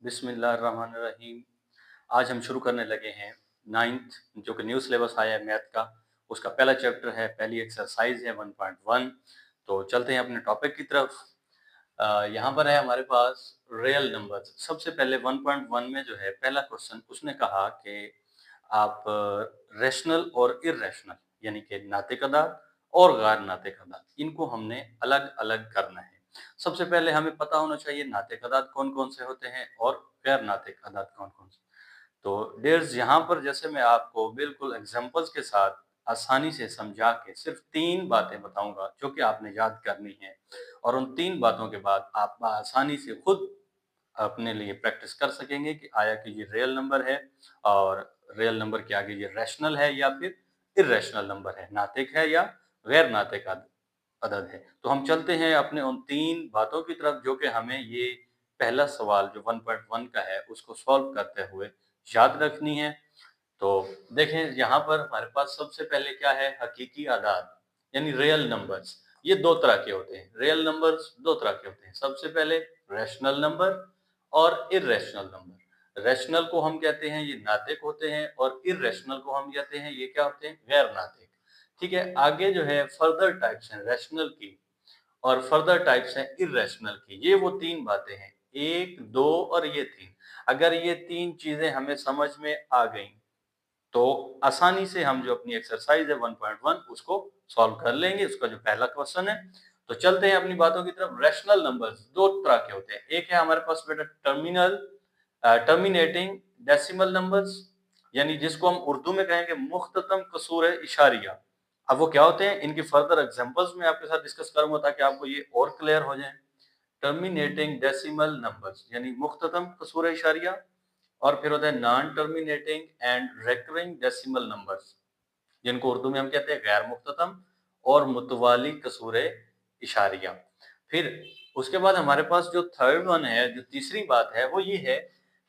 बिस्मिल्लाहिर्रहमानिर्रहीम। आज हम शुरू करने लगे हैं 9th जो कि न्यू सिलेबस आया है मैथ का। उसका पहला चैप्टर है, पहली एक्सरसाइज है 1.1। तो चलते हैं अपने टॉपिक की तरफ। यहाँ पर है हमारे पास रियल नंबर्स। सबसे पहले 1.1 में जो है पहला क्वेश्चन उसने कहा कि आप रैशनल और इर्रेशनल यानी कि नातिक अदाद और गैर नातिक अदाद इनको हमने अलग अलग करना है। सबसे पहले हमें पता होना चाहिए नातिक अदाद कौन कौन से होते हैं और गैर नातिक अदाद कौन कौन से। तो डियर्स, यहाँ पर जैसे मैं आपको बिल्कुल एग्जांपल्स के साथ आसानी से समझा के सिर्फ 3 बातें बताऊंगा जो कि आपने याद करनी है, और उन 3 बातों के बाद आप आसानी से खुद अपने लिए प्रैक्टिस कर सकेंगे कि आया कि ये रियल नंबर है और रियल नंबर के आगे ये रैशनल है या फिर इर्रेशनल नंबर है, नातिक है या गैर नातिक अदद है। तो हम चलते हैं अपने उन 3 बातों की तरफ जो कि हमें ये पहला सवाल जो 1.1 का है उसको सॉल्व करते हुए याद रखनी है। तो देखें, यहाँ पर हमारे पास सबसे पहले क्या है, हकीकी आदाद यानी रियल नंबर्स। ये 2 तरह के होते हैं। रियल नंबर्स 2 तरह के होते हैं। सबसे पहले रैशनल नंबर और इर्रेशनल नंबर। रैशनल को हम कहते हैं ये नातिक होते हैं और इर्रेशनल को हम कहते हैं ये क्या होते हैं, गैर नातिक। ठीक है, आगे जो है फर्दर टाइप्स हैं रैशनल की और फर्दर टाइप्स हैं इर्रेशनल की। ये वो 3 बातें हैं, 1, 2 और ये 3। अगर ये 3 चीजें हमें समझ में आ गई तो आसानी से हम जो अपनी एक्सरसाइज है 1.1 उसको सॉल्व कर लेंगे। उसका जो पहला क्वेश्चन है, तो चलते हैं अपनी बातों की तरफ। रैशनल नंबर्स 2 तरह के होते हैं। एक है हमारे पास बेटा टर्मिनेटिंग डेसिमल नंबर्स, यानी जिसको हम उर्दू में कहेंगे मुख्ततम कसूर इशारिया। अब वो क्या होते हैं, इनकी फर्दर एग्जांपल्स मैं आपके साथ डिस्कस करूंगा ताकि आपको ये और क्लियर हो जाए। टर्मिनेटिंग डेसिमल नंबर्स यानी मुख्ततम कसूर इशारिया, और फिर होता है non terminating and recurring decimal numbers, जिनको उर्दू में हम कहते हैं गैर मुख्ततम और मुतवाली कसूर इशारिया। फिर उसके बाद हमारे पास जो थर्ड वन है, जो तीसरी बात है, वो ये है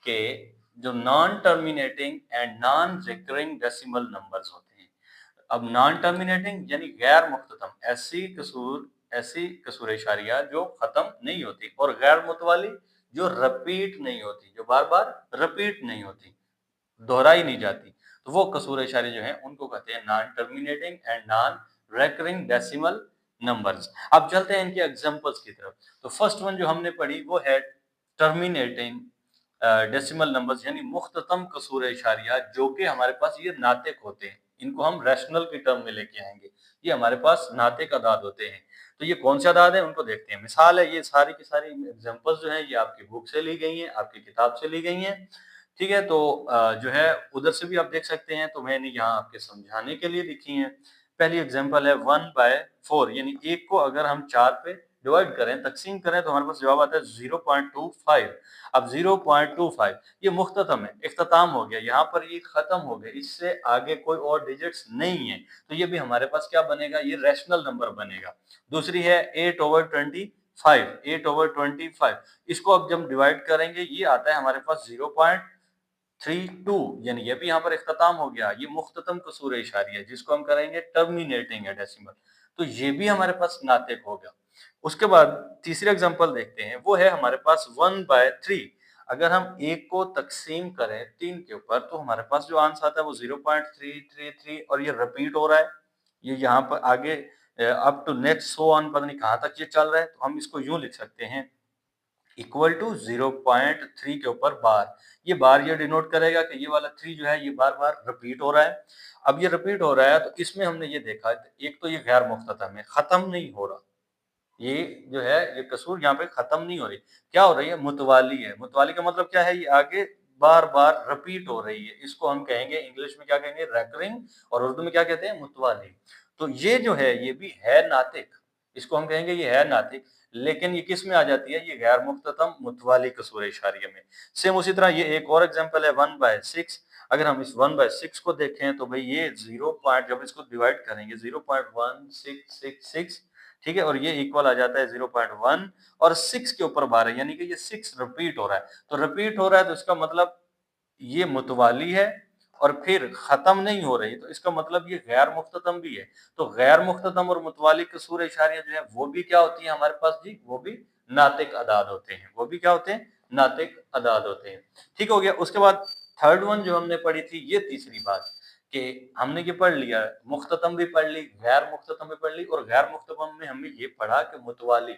कि जो non terminating and non recurring decimal numbers होते हैं। अब नॉन टर्मिनेटिंग यानी गैर मुख्ततम, ऐसी कसूर इशारिया जो खत्म नहीं होती, और गैर मुतवाली जो रिपीट नहीं होती, जो बार बार रिपीट नहीं होती, दोहराई नहीं जाती। तो वो कसूर इशारे जो हैं उनको कहते हैं non terminating and non recurring decimal numbers. अब चलते हैं इनके एग्जांपल्स की तरफ। तो फर्स्ट वन जो हमने पढ़ी वो है टर्मिनेटिंग डेसिमल नंबर्स यानी मुख्ततम कसूर इशारिया, जो कि हमारे पास ये नातिक होते हैं। इनको हम रैशनल की टर्म में लेके आएंगे। ये हमारे पास नातिक अदाद होते हैं। तो ये कौन से अदाद हैं उनको देखते हैं। मिसाल है, ये सारी की सारी एग्जांपल्स जो हैं ये आपकी बुक से ली गई हैं, आपकी किताब से ली गई हैं। ठीक है, तो जो है उधर से भी आप देख सकते हैं, तो मैंने यहाँ आपके समझाने के लिए लिखी है। पहली एग्जांपल है 1/4 यानी 1 को अगर हम 4 पे डिवाइड करें, तकसीम करें, तो हमारे पास जवाब आता है 0.25। अब 0.25 ये मुख्ततम है, इख्तिताम हो गया, यहाँ पर ये खत्म हो गया, इससे आगे कोई और डिजिट्स नहीं है, तो ये भी हमारे पास क्या बनेगा, ये रैशनल नंबर बनेगा। दूसरी है 8/25, 8/25, इसको अब जब डिवाइड करेंगे ये आता है हमारे पास 0.32, यानी ये भी यहाँ पर इख्तिताम हो गया, ये मुख्ततम कसूर इशारिया जिसको हम करेंगे टर्मिनेटिंग है डेसिमल, तो ये भी हमारे पास नातिक हो गया। उसके बाद तीसरी एग्जांपल देखते हैं, वो है हमारे पास 1/3। अगर हम एक को तकसीम करें 3 के ऊपर, तो हमारे पास जो आंसर आता है वो 0.333, और ये रिपीट हो रहा है, ये यहाँ पर आगे up to next so on, पता नहीं कहाँ तक ये चल रहा है। तो हम इसको यूं लिख सकते हैं, इक्वल टू 0.3 के ऊपर बार। ये बार ये डिनोट करेगा कि ये वाला 3 जो है ये बार बार रिपीट हो रहा है। अब ये रिपीट हो रहा है तो इसमें हमने ये देखा, एक तो ये गैर मुख्ततम है, खत्म नहीं हो रहा, ये जो है ये कसूर यहाँ पे खत्म नहीं हो रही, क्या हो रही है, मुतवाली है। मुतवाली का मतलब क्या है, ये आगे बार बार रिपीट हो रही है, इसको हम कहेंगे इंग्लिश में क्या कहेंगे, रेकरिंग, और उर्दू में क्या कहते हैं, मुतवाली। तो ये जो है ये भी है नातिक, इसको हम कहेंगे ये है नातिक, लेकिन ये किस में आ जाती है, ये गैर मुख्ततम मुतवाली कसूर इशारिया में। सेम उसी तरह ये एक और एग्जांपल है 1/6। अगर हम इस 1/6 को देखें तो भाई ये 0 पॉइंट, जब इसको डिवाइड करेंगे 0.1666, ठीक है, और ये इक्वल आ जाता है 0.1, और 6 के ऊपर बार है, यानी कि ये 6 रिपीट हो रहा है। तो रिपीट हो रहा है तो इसका मतलब ये मुतवाली है और फिर खत्म नहीं हो रही, तो इसका मतलब ये गैर मुख्ततम भी है। तो गैर मुख्ततम और मुतवाली कसूर इशारिया जो है वो भी क्या होती है हमारे पास जी, वो भी नातिक अदाद होते हैं। वो भी क्या होते हैं, नातिक अदाद होते हैं। ठीक हो गया। उसके बाद थर्ड वन जो हमने पढ़ी थी, ये तीसरी बात कि हमने ये पढ़ लिया, मुख्ततम भी पढ़ ली, गैर मुख्ततम भी पढ़ ली, और गैर मुख्ततम में हमने ये पढ़ा कि मुतवाली।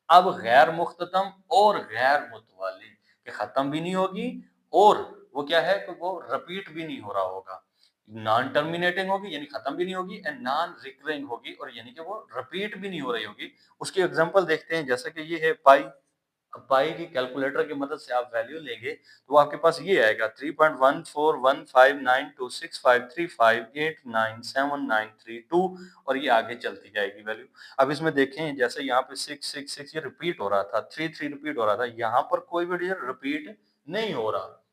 अब गैर मुख्ततम और गैर मुतवाली कि खत्म भी नहीं होगी और वो क्या है कि वो रिपीट भी नहीं हो रहा होगा। नॉन टर्मिनेटिंग होगी यानी खत्म भी नहीं होगी, एंड नॉन रिकरिंग होगी और यानी कि वो रिपीट भी नहीं हो रही होगी। उसकी एग्जांपल देखते हैं, जैसे कि ये है पाई। अब पाई की कैलकुलेटर की मदद से आप वैल्यू लेंगे तो आपके पास ये आएगा 3.1415926535897932 और ये आगे चलती जाएगी वैल्यू। अब इसमें देखें, जैसे यहाँ पे 666 ये रिपीट हो रहा था, 33 रिपीट हो रहा था, यहाँ पर कोई भी डिजिट रिपीट नहीं हो रहा।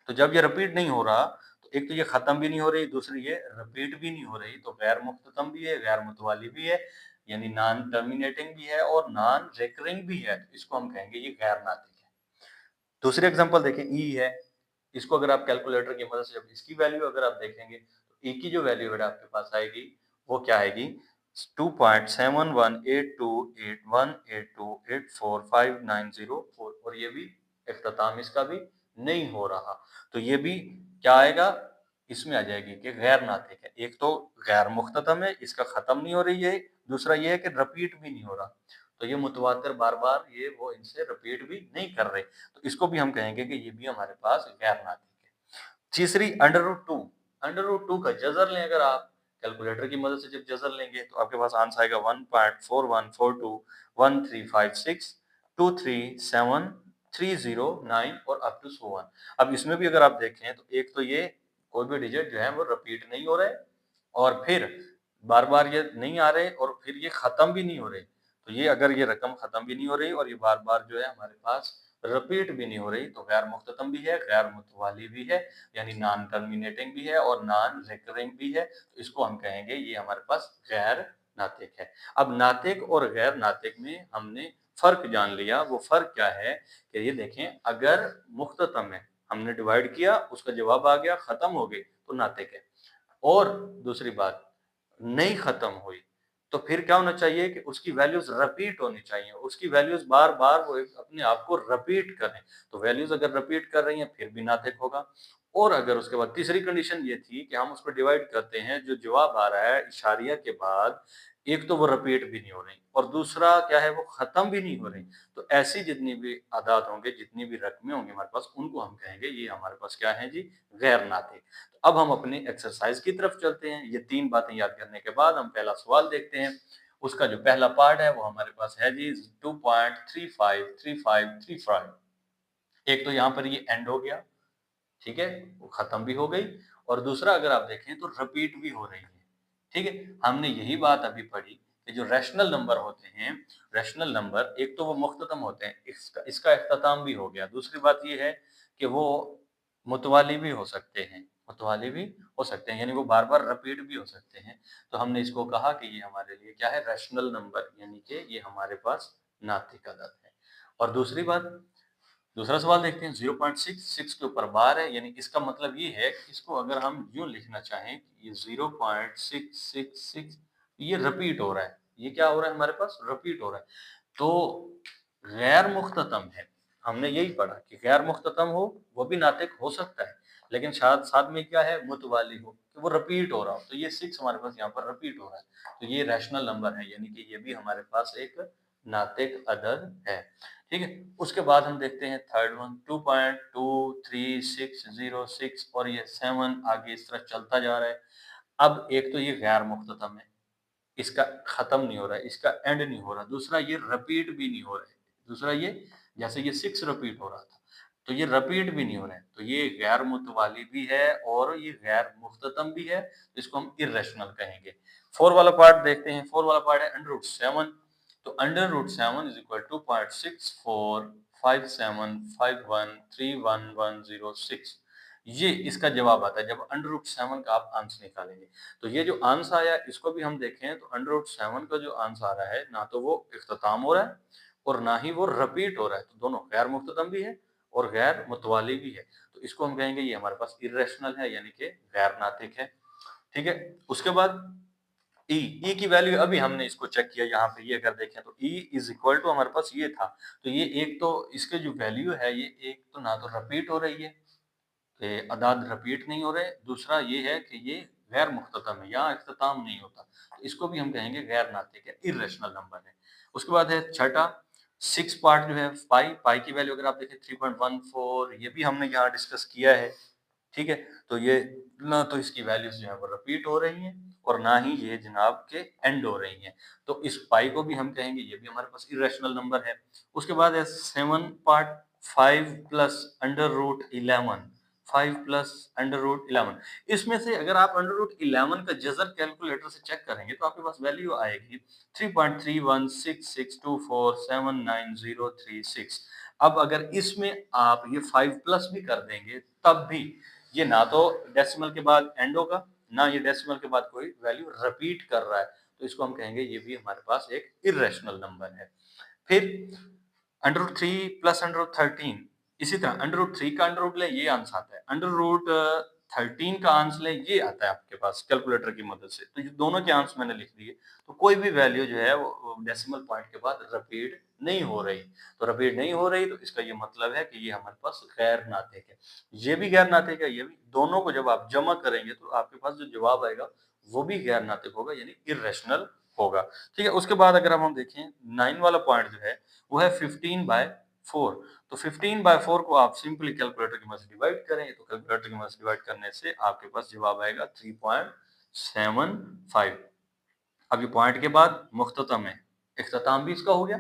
तो जब ये रिपीट नहीं हो रहा तो एक तो ये खत्म भी नहीं हो रही, दूसरी ये रिपीट भी नहीं हो रही, तो गैर मुख्ततम भी है, गैर मुतवाली भी है, यानी नॉन टर्मिनेटिंग भी है और नॉन रिकरिंग भी है। तो इसको हम कहेंगे ये गैर नातिक है। दूसरी एग्जांपल देखें, ई है। इसको अगर आप कैलकुलेटर की मदद से जब इसकी वैल्यू अगर आप देखेंगे तो ई की जो वैल्यू है आपके पास आएगी वो क्या आएगी, 2.71828182845904 और ये भी इख्तिताम इसका भी नहीं हो रहा। तो ये भी क्या आएगा, इसमें आ जाएगी कि गैर नातिक है। एक तो गैर मुख्ततम है, इसका खत्म नहीं हो रही है, दूसरा ये है कि रिपीट भी नहीं हो रहा। तो ये मुतवातिर बार बार ये वो इनसे रिपीट भी नहीं कर रहे, तो इसको भी हम कहेंगे कि ये भी हमारे पास गैर नातिक है। तीसरी अंडर रूट 2। अंडर रूट 2 का जजर लें अगर आप कैलकुलेटर की मदद से जब जजर लेंगे तो आपके पास आंसर आएगा 1.414213562309 और अप टू सो वन। अब इसमें भी अगर आप देखें तो एक तो ये कोई भी डिजिट जो है वो रिपीट नहीं हो रहे और फिर बार बार ये नहीं आ रहे और फिर ये खत्म भी नहीं हो रहे। तो ये अगर ये रकम खत्म भी नहीं हो रही और ये बार बार जो है हमारे पास रिपीट भी नहीं हो रही, तो गैर मुख्ततम भी है, गैर मुतवाली भी है, यानी नॉन टर्मिनेटिंग भी है और नॉन रिकरिंग भी है। तो इसको हम कहेंगे ये हमारे पास गैर नातिक है। अब नातिक और गैर नातिक में हमने फर्क जान लिया। वो फर्क क्या है कि ये देखें, अगर मुख्ततम है, हमने डिवाइड किया, उसका जवाब आ गया, खत्म हो गई, तो नातिक है। और दूसरी बात, नहीं खत्म हुई तो फिर क्या होना चाहिए कि उसकी वैल्यूज रिपीट होनी चाहिए, उसकी वैल्यूज बार बार वो अपने आप को रिपीट करें। तो वैल्यूज अगर रिपीट कर रही हैं फिर भी नातिक होगा। और अगर उसके बाद तीसरी कंडीशन ये थी कि हम उसको डिवाइड करते हैं, जो जवाब आ रहा है इशारिया के बाद, एक तो वो रिपीट भी नहीं हो रही और दूसरा क्या है, वो खत्म भी नहीं हो रही। तो ऐसी जितनी भी आदात होंगे, जितनी भी रकमें होंगी हमारे पास, उनको हम कहेंगे ये हमारे पास क्या है जी, गैर नातिक। अब हम अपनी एक्सरसाइज की तरफ चलते हैं। ये 3 बातें याद करने के बाद हम पहला सवाल देखते हैं। उसका जो पहला पार्ट है वो हमारे पास है जी 2.353535। एक तो यहाँ पर ये एंड हो गया, ठीक है, वो खत्म भी हो गई, और दूसरा अगर आप देखें तो रिपीट भी हो रही है। ठीक है, हमने यही बात अभी पढ़ी कि जो रैशनल नंबर होते हैं, रैशनल नंबर एक तो वो मुख्ततम होते हैं, इसका इख्तिताम भी हो गया। दूसरी बात ये है कि वो मुतवाली भी हो सकते हैं, मुतवाली भी हो सकते हैं, यानी वो बार बार रिपीट भी हो सकते हैं। तो हमने इसको कहा कि ये हमारे लिए क्या है, रैशनल नंबर, यानी कि ये हमारे पास नातिक अदद है। और दूसरी बात, दूसरा सवाल देखते हैं। 0.66 के ऊपर बार है, यानी इसका मतलब ये है कि इसको अगर हम यूं लिखना चाहें कि ये 0.666 ये रिपीट हो रहा है। ये क्या हो रहा है, हमारे पास रिपीट हो रहा है। तो गैर मुख्ततम है, हमने यही पढ़ा कि गैर मुख्ततम हो वो भी नातिक हो सकता है, लेकिन साथ साथ में क्या है, मुतवाली हो, कि वो रिपीट हो रहा हो। तो ये 6 हमारे पास यहाँ पर रिपीट हो रहा है, तो ये रैशनल नंबर है, यानी कि ये भी हमारे पास एक नातिक अदद है। ठीक है, उसके बाद हम देखते हैं थर्ड वन, 2.23606 और ये 7 आगे इस तरह चलता जा रहा है। अब एक तो ये गैर मुख्ततम है, इसका खत्म नहीं हो रहा है, इसका एंड नहीं हो रहा, दूसरा ये रिपीट भी नहीं हो रहा है, दूसरा ये जैसे ये 6 रिपीट हो रहा था तो ये रिपीट भी नहीं हो रहा है, तो ये गैर मुतवाली भी है और ये गैर मुख्ततम भी है, तो इसको हम इर्रेशनल कहेंगे। 4 वाला पार्ट देखते हैं। 4 वाला पार्ट है अंडर रूट 7। तो under root 7 is equal to 0.645751311106। ये इसका जवाब आता है जब अंडर रूट 7 का आप आंसर निकालेंगे। तो ये जो आंसर आया इसको भी हम देखें तो अंडर रूट 7 का जो आंसर आ रहा है, ना तो वो इख्तिताम हो रहा है और ना ही वो रिपीट हो रहा है, तो दोनों गैर मुख्ततम भी है और गैर मुतवाली भी है। तो इसको हम कहेंगे ये हमारे पास इर्रेशनल है, यानी कि गैर नातिक है। ठीक है, उसके बाद ई की वैल्यू अभी हमने इसको चेक किया, यहाँ पे ये अगर देखें तो ई इज इक्वल टू हमारे पास ये था, तो ये एक तो इसके जो वैल्यू है ये एक तो ना तो रिपीट हो रही है, अदाद रिपीट नहीं हो रहे, दूसरा ये है कि ये गैर मुख्ततम है, यहाँ इख्तिताम नहीं होता, तो इसको भी हम कहेंगे गैर नातिक है, इर्रेशनल नंबर है। उसके बाद है छठा 6 पार्ट जो है पाई की वैल्यू अगर आप देखें 3.14, ये भी हमने यहाँ डिस्कस किया है, ठीक है। तो ये ना तो इसकी वैल्यूज जो है वो रिपीट हो रही हैं और ना ही ये जनाब के एंड हो रही हैं, तो इस पाई को भी हम कहेंगे ये भी हमारे पास इरेशनल नंबर है। उसके बाद है 7 part 5 plus under root 11, 5 plus under root 11, इसमें से अगर आप अंडर रूट 11 का जजर कैलकुलेटर से चेक करेंगे तो आपके पास वैल्यू आएगी 3.316624799036। अब अगर इसमें आप ये 5 प्लस भी कर देंगे तब भी ये ना तो डेसिमल के बाद एंड होगा, ना ये डेसिमल के बाद कोई वैल्यू रिपीट कर रहा है, तो इसको हम कहेंगे ये भी हमारे पास एक इरेशनल नंबर है। फिर under root 3 plus under root 13, इसी तरह अंडर रूट 3 का अंडर रूट ले ये आंसर आता है, अंडर रूट 13 का आंसर ले ये आता है आपके पास कैलकुलेटर की मदद से, तो ये दोनों के आंसर मैंने लिख दिए, तो कोई भी वैल्यू जो है वो डेसिमल पॉइंट के बाद रिपीट नहीं हो रही, तो रिपीट नहीं हो रही तो इसका ये मतलब है कि ये हमारे पास गैर नातिक है, ये भी गैर नातिक है, ये भी, दोनों को जब आप जमा करेंगे तो आपके पास जो जवाब आएगा वो भी गैर नातिक होगा, यानी इर्रेशनल होगा, ठीक है। उसके बाद अगर हम देखें 9 वाला पॉइंट जो है वो है 15/4, तो 15/4 को आप सिंपली कैलकुलेटर की मदद से डिवाइड करें, तो कैलकुलेटर की मदद से डिवाइड करने से आपके पास जवाब आएगा 3.75। अब ये पॉइंट के बाद मुख्ततम है, इख्तिताम भी इसका हो गया,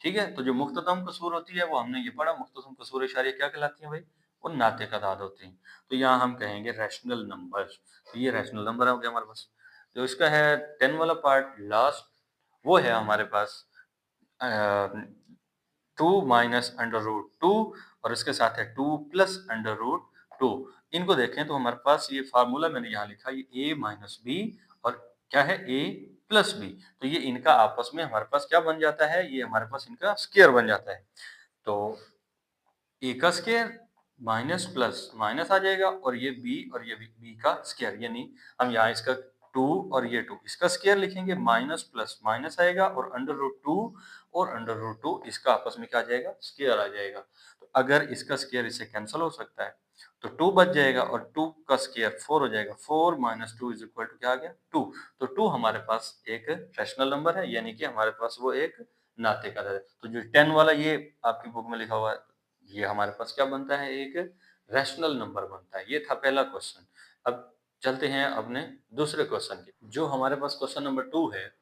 ठीक है। तो जो मुख्ततम कसूर होती है वो हमने ये पढ़ा, मुख्ततम कसूर इशारिया क्या कहलाती है भाई, वो नातिक अदाद होती हैं, तो यहाँ हम कहेंगे रैशनल नंबर, तो ये रैशनल नंबर हो गया हमारे पास। जो इसका है 10 वाला पार्ट लास्ट, वो है हमारे पास 2 माइनस अंडर रूट 2 और इसके साथ है 2 प्लस अंडर रूट 2। इनको देखें तो हमारे पास ये फार्मूला मैंने यहाँ लिखा, ये a माइनस बी और क्या है a प्लस बी, तो ये इनका आपस में हमारे पास क्या बन जाता है, ये हमारे पास इनका स्क्वायर बन जाता है, तो a का स्क्वायर माइनस प्लस माइनस आ जाएगा और ये b और ये b का स्क्वायर, यानी हम यहाँ इसका 2 और ये 2 इसका स्क्वायर लिखेंगे, माइनस प्लस माइनस आएगा और अंडर रूट 2 और अंडर रूट 2 इसका आपस में क्या आ जाएगा, स्क्वायर आ जाएगा, तो अगर इसका स्क्वायर इससे कैंसिल हो सकता है तो 2 बच जाएगा और 2 का स्क्वायर 4 हो जाएगा, 4 माइनस 2 इज इक्वल टू क्या आ गया 2, तो 2 हमारे पास एक रैशनल नंबर है, यानी कि हमारे पास वो एक नातिक अदद है। तो जो 10 वाला ये आपकी बुक में लिखा हुआ है ये हमारे पास क्या बनता है, एक रैशनल नंबर बनता है। ये था पहला क्वेश्चन। अब चलते हैं अपने दूसरे क्वेश्चन की, जो हमारे पास क्वेश्चन नंबर 2 है,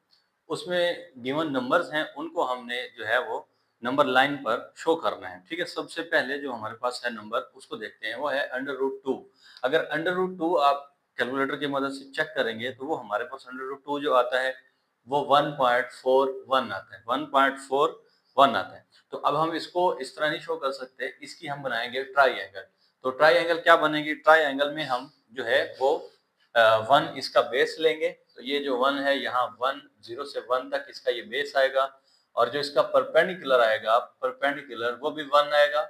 उसमें गिवन नंबर्स हैं उनको हमने जो है वो नंबर लाइन पर शो करना है, ठीक है। सबसे पहले जो हमारे पास है नंबर उसको देखते हैं, वो है अंडर रूट 2। अगर अंडर रूट 2 आप कैलकुलेटर की मदद से चेक करेंगे तो वो हमारे पास अंडर रूट 2 जो आता है वो 1.41 आता है, 1.41 आता है। तो अब हम इसको इस तरह नहीं शो कर सकते, इसकी हम बनाएंगे ट्राइएंगल। तो ट्राइएंगल क्या बनेगी, ट्राइएंगल में हम जो है वो 1 इसका बेस लेंगे, तो ये जो 1 है यहाँ 1 0 से 1 तक इसका ये बेस आएगा, और जो इसका परपेंडिकुलर आएगा परपेंडिकुलर वो भी 1 आएगा,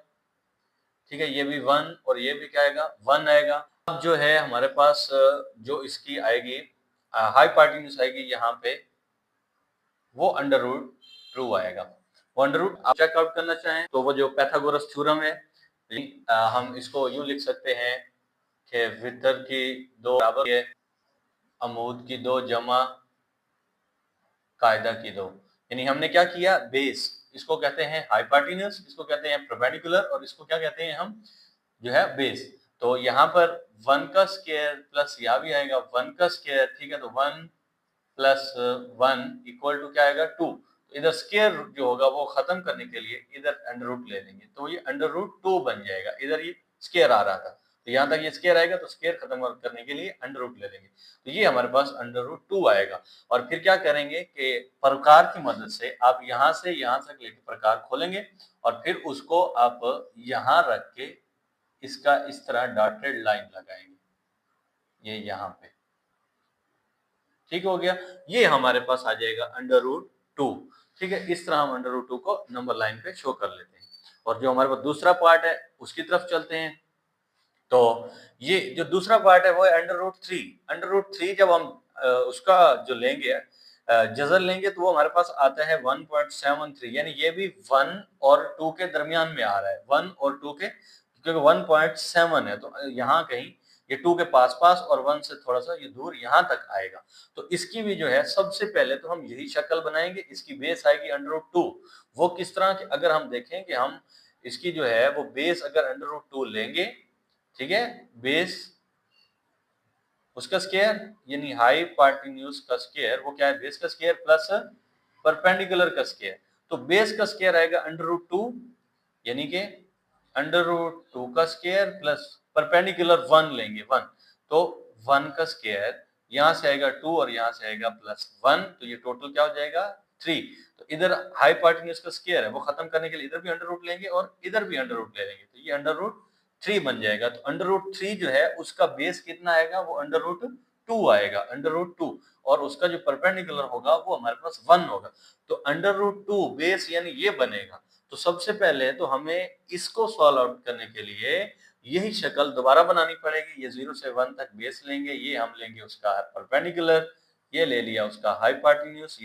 ठीक है, ये भी 1 और ये भी क्या आएगा 1 आएगा। अब जो है हमारे पास जो इसकी आएगी हाइपोटेन्यूज आएगी यहाँ पे, वो अंडर रूट 2 आएगा। वो अंडर रूट आप चेकआउट करना चाहें तो वो जो पैथागोरस थ्योरम है, हम इसको यूं लिख सकते हैं कि वितर की 2 बराबर है अमूद की 2 जमा कायदा की 2, यानी हमने क्या किया, बेस, इसको कहते हैं हाइपोटेन्यूज, इसको कहते हैं परपेंडिकुलर और इसको क्या कहते हैं हम जो है बेस। तो यहाँ पर 1 का स्क्वायर प्लस यहाँ भी आएगा 1 का स्क्वायर, ठीक है, तो 1 प्लस 1 इक्वल टू क्या आएगा 2, तो इधर स्क्वायर जो होगा वो खत्म करने के लिए इधर अंडर रूट ले लेंगे, तो ये अंडर रूट 2 बन जाएगा, इधर ये स्क्वायर आ रहा था तो यहाँ तक ये स्क्वायर आएगा, तो स्क्वायर खत्म करने के लिए अंडर रूट ले लेंगे, तो ये हमारे पास अंडर रूट 2 आएगा। और फिर क्या करेंगे कि प्रकार की मदद से आप यहाँ से यहाँ तक लेके प्रकार खोलेंगे और फिर उसको आप यहाँ रख के इसका इस तरह डॉटेड लाइन लगाएंगे, ये यहाँ पे, ठीक हो गया, ये हमारे पास आ जाएगा अंडर रूट 2, ठीक है। इस तरह हम अंडर रूट 2 को नंबर लाइन पे शो कर लेते हैं। और जो हमारे पास दूसरा पार्ट है उसकी तरफ चलते हैं, तो ये जो दूसरा पार्ट है वो है अंडर रूट 3। अंडर रूट 3 जब हम उसका जो लेंगे जजर लेंगे तो वो हमारे पास आता है 1.73, यानी ये भी 1 और 2 के दरमियान में आ रहा है, 1 और 2 के, क्योंकि 1.7 है तो यहाँ कहीं ये 2 के पास-पास और 1 से थोड़ा-सा ये दूर यहाँ तक आएगा। तो इसकी भी जो है सबसे पहले तो हम यही शक्ल बनाएंगे, इसकी बेस आएगी √2। वो किस तरह की, अगर हम देखें कि हम इसकी जो है वो बेस अगर √2 लेंगे, ठीक है, बेस उसका स्क्वायर यानी हाइपोटेन्यूज का स्क्वायर, वो क्या है, बेस का स्क्वायर प्लस परपेंडिकुलर का स्क्वायर। तो बेस का स्क्वायर आएगा √2 यानी कि √2 का स्क्वायर प्लस परपेंडिकुलर 1 लेंगे 1, तो 1 का स्क्वायर, यहाँ से आएगा 2 और यहाँ से आएगा प्लस 1, तो ये टोटल क्या हो जाएगा 3। तो इधर हाइपोटेन्यूज का स्क्वायर है, वो खत्म करने के लिए इधर भी √रूट लेंगे और इधर भी √रूट ले लेंगे, तो ये √3 बन जाएगा। तो √3 जो है उसका बेस कितना आएगा, वो √2 आएगा, √2, और उसका जो परपेंडिकुलर होगा वो हमारे पास 1 होगा। तो √2 बेस यानी ये बनेगा। तो सबसे पहले तो हमें इसको सॉल्व आउट करने के लिए यही शक्ल दोबारा बनानी पड़ेगी। ये 0 से 1 तक बेस लेंगे, ये हम लेंगे उसका परपेंडिकुलर, ये ले लिया उसका हाइपोटेन्यूज,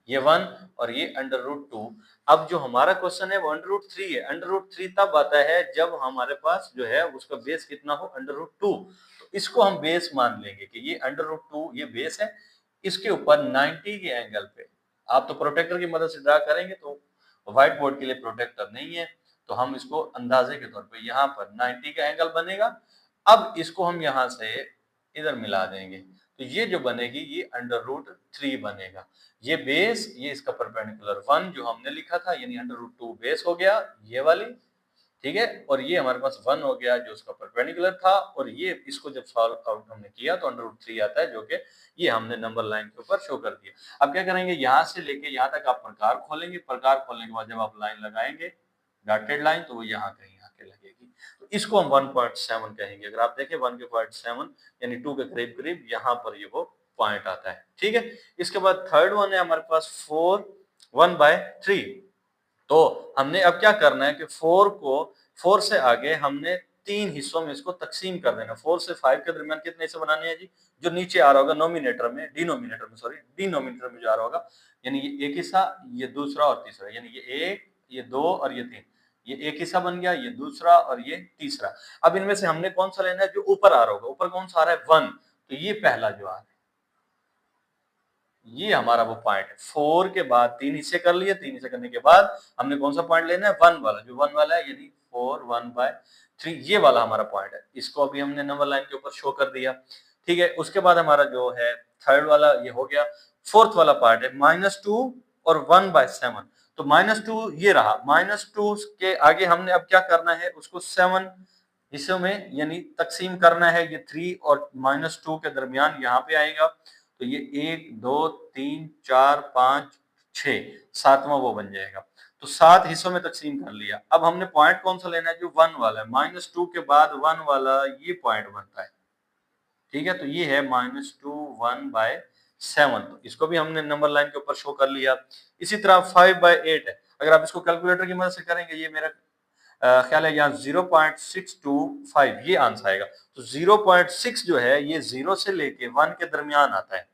ये 1 और ये √2। अब जो हमारा क्वेश्चन है वो √3 है। √3 तब आता है जब हमारे पास जो है उसका बेस कितना हो, √2। तो इसको हम बेस मान लेंगे कि ये √2 ये बेस है, इसके ऊपर 90 के एंगल पे, आप तो प्रोटेक्टर की मदद से ड्रा करेंगे, तो व्हाइट बोर्ड के लिए प्रोटेक्टर नहीं है, तो हम इसको अंदाजे के तौर पे यहाँ पर 90 का एंगल बनेगा। अब इसको हम यहाँ से इधर मिला देंगे, तो ये जो बनेगी ये √3 बनेगा। ये बेस, ये इसका परपेंडिकुलर 1 जो हमने लिखा था, यानी √2 बेस हो गया ये वाली, ठीक है, और ये हमारे पास 1 हो गया जो उसका परपेंडिकुलर था, और ये इसको जब सॉल्व आउट हमने किया तो √3 आता है, जो कि ये हमने नंबर लाइन के ऊपर शो कर दिया। अब क्या करेंगे, यहाँ से लेके यहाँ तक आप प्रकार खोलेंगे, प्रकार खोलने के बाद जब आप लाइन लगाएंगे डॉटेड लाइन, तो वो यहाँ कहीं आके लगेगी, तो इसको हम 1.7 कहेंगे। अगर आप देखें 1.7 यानी 2 के करीब करीब यहाँ पर ये वो पॉइंट आता है, ठीक है। इसके बाद थर्ड वन है हमारे पास 4 1/3। तो हमने अब क्या करना है कि 4 से आगे हमने 3 हिस्सों में इसको तकसीम कर देना। 4 से 5 के दरमियान कितने हिस्से बनाने हैं जी, जो नीचे आ रहा होगा डिनोमिनेटर में जो आ रहा होगा, यानी ये एक हिस्सा, ये दूसरा और तीसरा, यानी ये 1, ये 2 और ये 3, ये एक हिस्सा बन गया, ये दूसरा और ये तीसरा। अब इनमें से हमने कौन सा लेना है, जो ऊपर आ रहा होगा, ऊपर कौन सा आ रहा है 1, तो ये पहला जो आ रहा है ये हमारा वो पॉइंट है। 4 के बाद 3 हिस्से कर लिए, 3 हिस्से करने के बाद हमने कौन सा पॉइंट लेना है, 1 वाला, जो 1 वाला है, यानी 4 1/3 ये वाला हमारा पॉइंट है। इसको अभी हमने नंबर लाइन के ऊपर शो कर दिया, ठीक है। उसके बाद हमारा जो है थर्ड वाला ये हो गया। फोर्थ वाला पार्ट है -2 और 1/7, तो -2 ये रहा, -2 के आगे हमने अब क्या करना है, उसको 7 हिस्सों में यानी तकसीम करना है। ये 3 और -2 के दरमियान यहाँ पे आएगा, तो ये 1 2 3 4 5 6 सातवां वो बन जाएगा। तो 7 हिस्सों में तकसीम कर लिया। अब हमने पॉइंट कौन सा लेना है, जो 1 वाला है, -2 के बाद 1 वाला ये पॉइंट बनता है, ठीक है। तो ये है -2 1/7, तो इसको भी हमने नंबर लाइन के ऊपर शो कर लिया। इसी तरह 5/8 है, अगर आप इसको कैलकुलेटर की मदद से करेंगे, ये मेरा ख्याल है यहाँ 0.625 ये आंसर आएगा। तो 0.6 जो है ये 0 से लेके 1 के दरमियान आता है।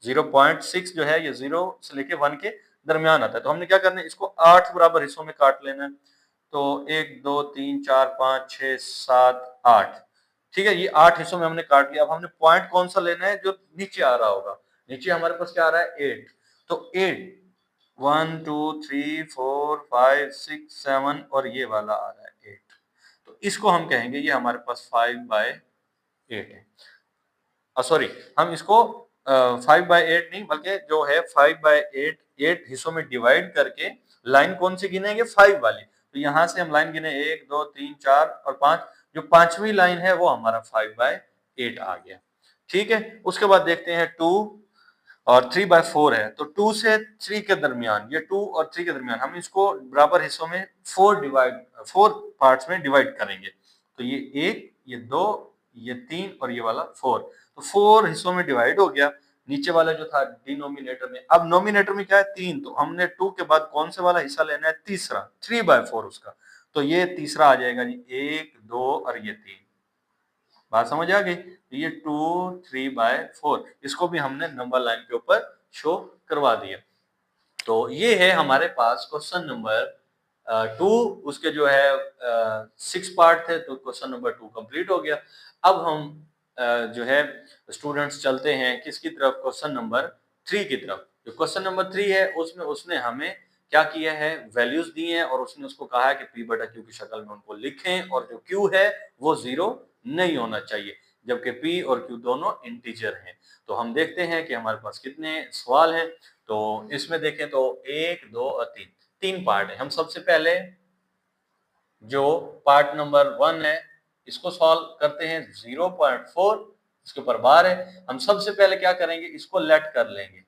0.6 जो है ये 0 से लेके 1 के दरमियान आता है। तो हमने क्या करना है, इसको 8 बराबर हिस्सों में काट लेना है। तो 1 2 3 4 5 6 7 8, ठीक है, ये 8 हिस्सों में हमने काट लिया। अब हमने पॉइंट कौन सा लेना है, जो नीचे आ रहा होगा। नीचे हमारे पास क्या आ रहा है 8, तो 8 1 2 3 4 5 6 7 और ये वाला आ रहा है 8, तो इसको हम कहेंगे ये हमारे पास 5/8 है। सॉरी, हम इसको 5/8 नहीं, बल्कि जो है 5/8 8 हिस्सों में डिवाइड करके लाइन कौन सी गिनेंगे, 5 वाली। तो यहाँ से हम लाइन गिने 1 2 3 4 और 5, जो पांचवी लाइन है वो हमारा 5/8 आ गया, ठीक है। उसके बाद देखते हैं 2 और 3/4 है, तो 2 से 3 के दरमियान, ये 2 और 3 के दरमियान हम इसको बराबर हिस्सों में 4 पार्ट्स में डिवाइड करेंगे। तो ये 1 ये 2 ये 3 और ये वाला 4, तो 4 हिस्सों में डिवाइड हो गया। नीचे वाला जो था डिनोमिनेटर में, अब नोमिनेटर में क्या है 3, तो हमने 2 के बाद कौन से वाला हिस्सा लेना है, तीसरा, 3/4 उसका, तो ये तीसरा आ जाएगा जी, 1 2 और ये 3, बात समझ आ गई? तो ये 2 3/4 इसको भी हमने नंबर लाइन के ऊपर शो करवा दिया। तो ये है हमारे पास क्वेश्चन नंबर 2 उसके जो है 6 पार्ट थे तो क्वेश्चन नंबर 2 कंप्लीट हो गया। अब हम जो है स्टूडेंट्स चलते हैं किसकी तरफ क्वेश्चन नंबर 3 की तरफ। जो क्वेश्चन नंबर 3 है उसमें उसने हमें क्या किया है वैल्यूज दी हैं और उसने उसको कहा है कि P/Q की शक्ल में उनको लिखें और जो Q है वो 0 नहीं होना चाहिए जबकि P और Q दोनों इंटीजर हैं। तो हम देखते हैं कि हमारे पास कितने सवाल हैं। तो इसमें देखें तो 1 2 और 3 3 पार्ट है। हम सबसे पहले जो पार्ट नंबर 1 है इसको सॉल्व करते हैं 0.4 इसके ऊपर बार है। हम सबसे पहले क्या करेंगे इसको लेट कर लेंगे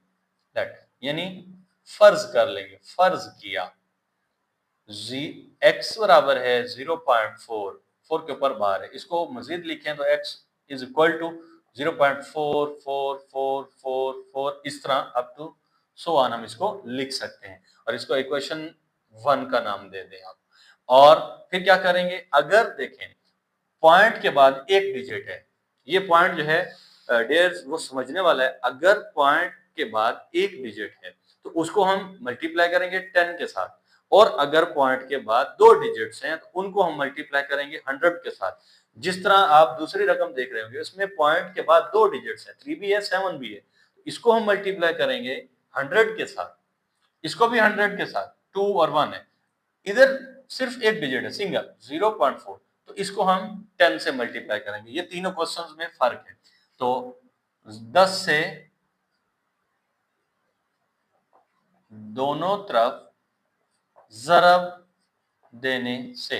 लेट यानी फर्ज कर लेंगे फर्ज किया x बराबर है 0.4 4 के ऊपर बार है। इसको मजीद लिखें तो x इज इक्वल टू 0.444444 इस तरह अप टू सो ऑन हम इसको लिख सकते हैं और इसको इक्वेशन 1 का नाम दे दें आप। और फिर क्या करेंगे अगर देखें पॉइंट के बाद एक डिजिट है ये पॉइंट जो है डेयर्स वो समझने वाला है। अगर पॉइंट के बाद एक डिजिट है तो उसको हम मल्टीप्लाई करेंगे 10 के साथ और अगर पॉइंट के बाद दो डिजिट्स हैं तो उनको हम मल्टीप्लाई करेंगे 100 के साथ। जिस तरह आप दूसरी रकम देख रहे होंगे उसमें पॉइंट के बाद दो डिजिट्स हैं 3 भी है 7 भी है इसको हम मल्टीप्लाई करेंगे 100 के साथ इसको भी 100 के साथ 2 और 1 है इधर सिर्फ एक डिजिट है सिंगल 0.4 तो इसको हम 10 से मल्टीप्लाई करेंगे। ये तीनों क्वेश्चंस में फर्क है। तो 10 से दोनों तरफ ज़रब देने से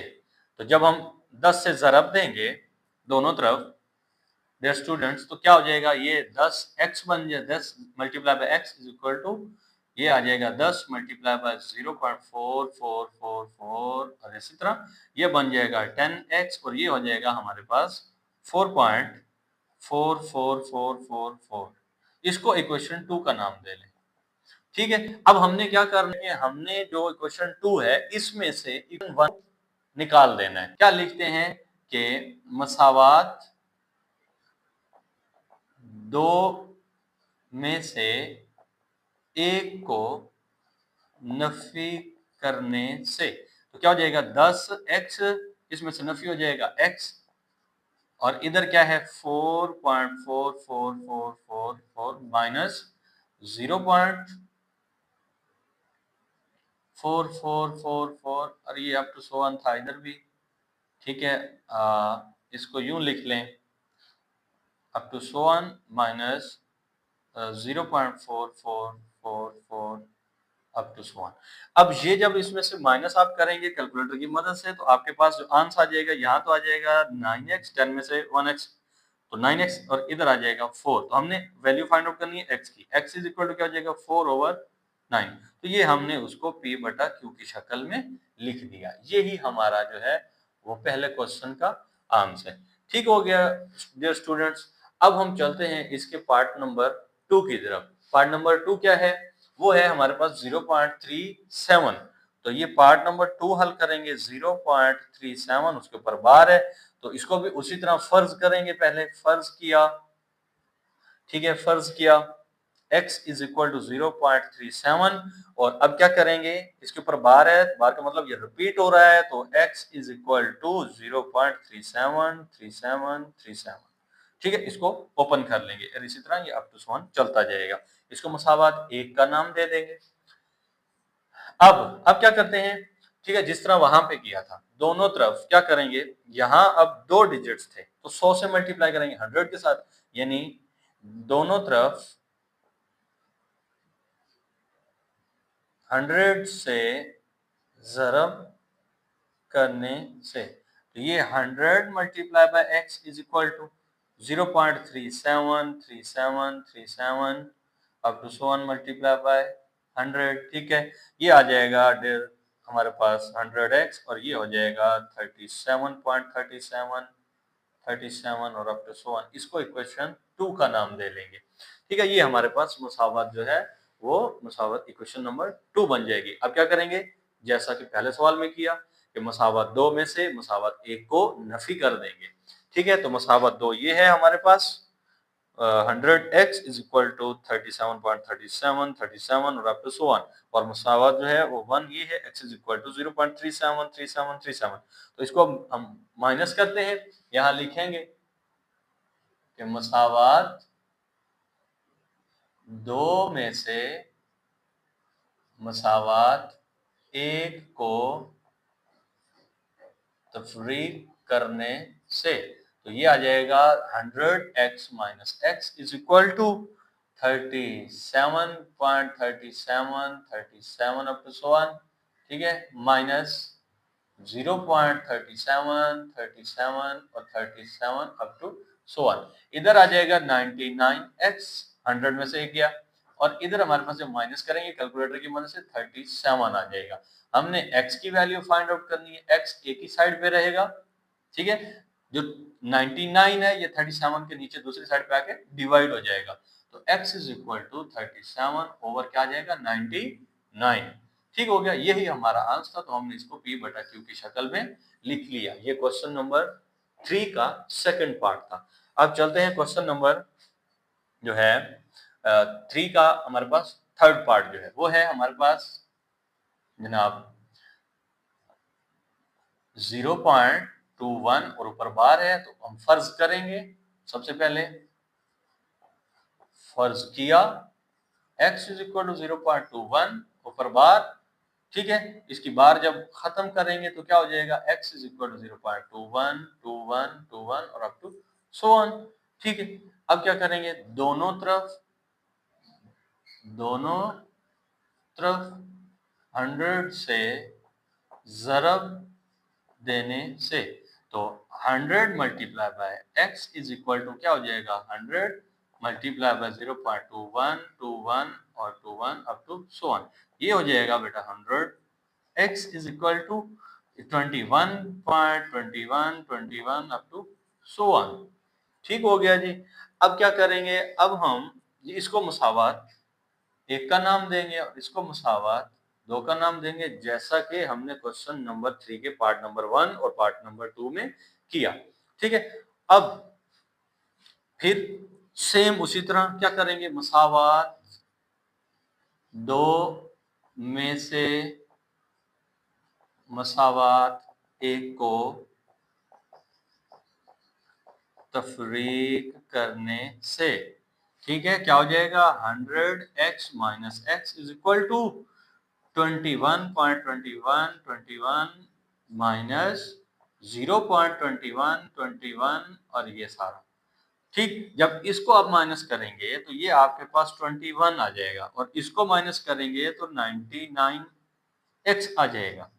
तो जब हम 10 से ज़रब देंगे दोनों तरफ डियर स्टूडेंट्स तो क्या हो जाएगा ये 10x बन जाए 10 multiply by x is equal to ये आ जाएगा 10 मल्टीप्लाई बाय 0.4444 और इसी तरह ये बन जाएगा 10x और ये हो जाएगा हमारे पास 4.44444 इसको इक्वेशन 2 का नाम दे लें। ठीक है अब हमने क्या करना है हमने जो इक्वेशन 2 है इसमें से इक्वेशन 1 निकाल देना है। क्या लिखते हैं कि मसावात दो में से एक को नफी करने से तो क्या हो जाएगा 10x इसमें से नफी हो जाएगा x और इधर क्या है 4.4444 माइनस 0.4444 और ये अप टू सो ऑन था इधर भी। ठीक है इसको यूं लिख लें up to so on minus 0.4444 up to so on. अब ये जब इसमें से माइनस आप करेंगे कैलकुलेटर की मदद से तो आपके पास जो आंसर आ जाएगा यहाँ तो आ जाएगा 9x 10 में से 1x तो 9x और इधर आ जाएगा 4 तो हमने वैल्यू फाइंड आउट करनी है x की x इज इक्वल टू क्या हो जाएगा 4/9 तो ये हमने उसको P/Q की शक्ल में लिख दिया। यही हमारा जो है वो पहले क्वेश्चन का आंसर। ठीक हो गया डियर स्टूडेंट्स। अब हम चलते हैं इसके पार्ट नंबर 2 की तरफ। पार्ट नंबर 2 क्या है वो है हमारे पास 0.37 तो ये पार्ट नंबर 2 हल करेंगे 0.37 उसके ऊपर बार है तो इसको भी उसी तरह फर्ज करेंगे। पहले फर्ज किया ठीक है फर्ज किया x इज इक्वल टू 0.37 और अब क्या करेंगे इसके ऊपर बार है बार का मतलब ये रिपीट हो रहा है तो x इज इक्वल टू 0.373737 ठीक है इसको ओपन कर लेंगे और इसी तरह ये अप टू 1 चलता जाएगा। इसको मसावात 1 का नाम दे देंगे। अब क्या करते हैं ठीक है जिस तरह वहां पे किया था दोनों तरफ क्या करेंगे यहाँ अब दो डिजिट्स थे तो 100 से मल्टीप्लाई करेंगे 100 के साथ यानी दोनों तरफ 100 से ज़रब करने से तो ये 100 multiply by x is equal to 0.373737 up to 1 multiply by 100 ठीक है ये आ जाएगा हमारे पास 100x और ये हो जाएगा 37.37 और अप टू 1 इसको इक्वेशन 2 का नाम दे लेंगे। ठीक है ये हमारे पास मुसावत जो है वो मुसावत इक्वेशन नंबर 2 बन जाएगी। अब क्या करेंगे जैसा कि पहले सवाल में किया कि मसावत 2 में से मसावत 1 को नफी कर देंगे। ठीक है, तो मसावत 2 ये है हमारे पास 100x इज इक्वल टू 37.37 37 और अप टू सो ऑन, और मसावत जो है वो 1 ये है, x इज इक्वल टू 0.373737। तो इसको हम माइनस करते हैं, यहाँ लिखेंगे कि मसावत 2 में से मसावत 1 को तफरीक करने से, तो ये आ जाएगा 100x minus x is equal to 37.37 up to so on, ठीक है, माइनस 0.37 37 और 37 अप टू सो ऑन। इधर आ जाएगा 99x, 100 में से 1 गया, और इधर हमारे पास जब माइनस करेंगे कैलकुलेटर की मदद से 37 आ जाएगा। हमने x की वैल्यू फाइंड आउट करनी है, x एक ही साइड पे रहेगा, ठीक है, जो 99 है ये 37 के नीचे दूसरी साइड पे आके डिवाइड हो जाएगा, तो x is equal to 37 over क्या आ जाएगा 99। ठीक हो गया, यही हमारा आंसर था, तो हमने इसको p बटा q की शक्ल में लिख लिया। ये क्वेश्चन नंबर 3 का सेकंड पार्ट था। अब चलते हैं क्वेश्चन नंबर जो है 3 का हमारे पास थर्ड पार्ट जो है वो है हमारे पास जनाब 0.21 और ऊपर बार है, तो हम फर्ज करेंगे। सबसे पहले फर्ज किया x इज इक्वल टू 0.21 ऊपर बार, ठीक है, इसकी बार जब खत्म करेंगे तो क्या हो जाएगा x इज इक्वल टू 0.21 21 21 और अप टू सो ऑन, ठीक है। अब क्या करेंगे, दोनों तरफ 100 से ज़रब देने से, तो 100 multiply by x is equal to क्या हो जाएगा 100 मल्टीप्लाई बाय 0.21 21 और 21 अप टू सो ऑन, ये हो जाएगा बेटा 100 x is equal to 21.21 21 up to so on. ठीक हो गया जी। अब क्या करेंगे, अब हम इसको मुसावात 1 का नाम देंगे और इसको मुसावात 2 का नाम देंगे, जैसा कि हमने क्वेश्चन नंबर 3 के पार्ट नंबर 1 और पार्ट नंबर 2 में किया, ठीक है। अब फिर सेम उसी तरह क्या करेंगे, मुसावात 2 में से मसावात 1 को तफरीक करने से, ठीक है, क्या हो जाएगा 100x minus x is equal to 21.21 21 minus 0.21 21 और ये सारा, ठीक। जब इसको आप माइनस करेंगे तो ये आपके पास 21 आ जाएगा और इसको माइनस करेंगे तो 99x आ जाएगा।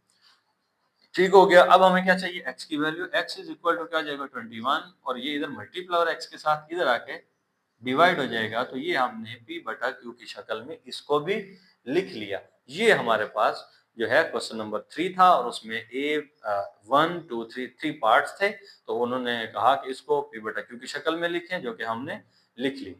ठीक हो गया। अब हमें क्या चाहिए, x की value, x is equal to क्या जाएगा 21 और ये इधर मल्टीप्लाई और x के साथ इधर आके डिवाइड हो जाएगा, तो ये हमने p बटा q की शक्ल में इसको भी लिख लिया। ये हमारे पास जो है क्वेश्चन नंबर 3 था और उसमें a 1 2 3 पार्ट्स थे, तो उन्होंने कहा कि इसको p बटा q की शक्ल में लिखें, जो कि हमने लिख ली।